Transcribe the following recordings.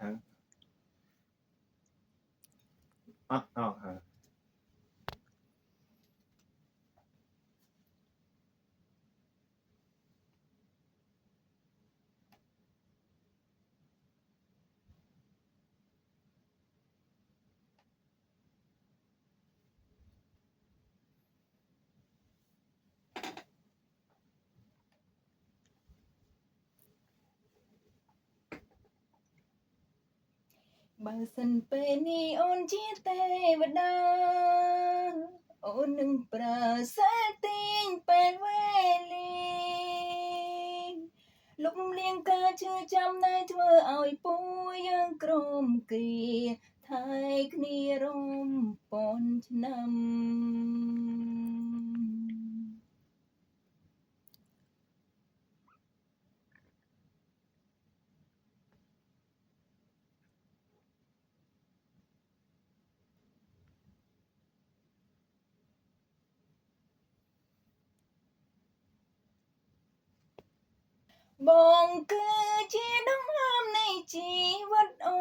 ខាងអត់អស់ហើយបើសិនពេលនេះអូនជាទេវតាអូននឹងប្រើសាទាញពេលវេលាលំលៀងការជឿចាំដែលធ្វើឲ្យពួរយើងក្រមគ្រាថែគ្នារំពាន់ឆ្នាំបងគឺជាដង្ហើមនៃជីវិតអូ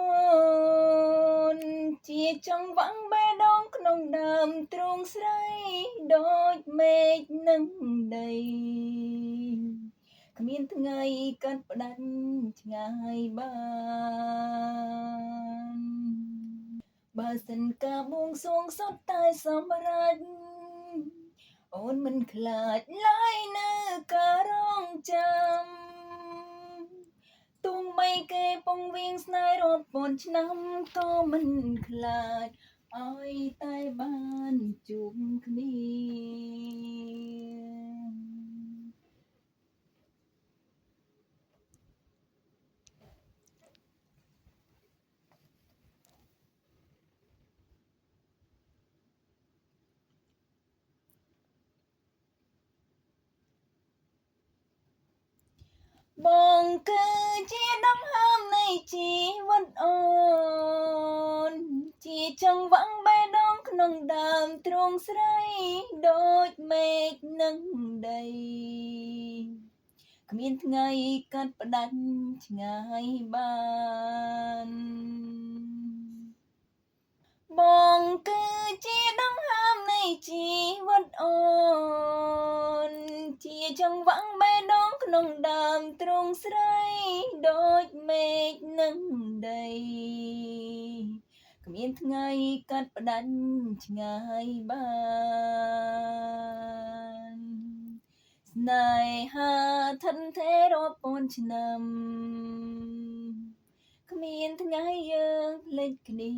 នជាចង្វាក់បេះដូងក្នុងដើមទ្រូងស្រីដូចមេឃនឹងដីគ្មានថ្ងៃកាត់ផ្ដាច់ឆ្ងាយបានបើសិនការបួងសួងសុទ្ធតែសម្រេចអូនមិនខ្លាចឡើយនៅការរងចាំទុំបីគេពងវៀងស្នេហ៍រាប់ពាន់ឆ្នាំក៏មិនខ្លាចឲ្យតែបានជួបគ្នាបងគឺជាដង្ហើមនៃជីវិតអូនជាចង្វាក់បេះដូងក្នុងដើមទ្រូងស្រីដូចមេឃនឹងដីគ្មានថ្ងៃកាត់ផ្ដាច់ឆ្ងាយបានបងគឺជាដង្ហើមនៃជីវិតអូនជាចង្វាក់បេះដូងក្នុងដើមទ្រូងស្រីដូចមេឃនឹងដីគ្មានថ្ងៃកាត់ផ្ដាច់ឆ្ងាយបានស្នេហាថិនថេររាប់ពាន់ឆ្នាំគ្មានថ្ងៃយើងភ្លេចគ្នា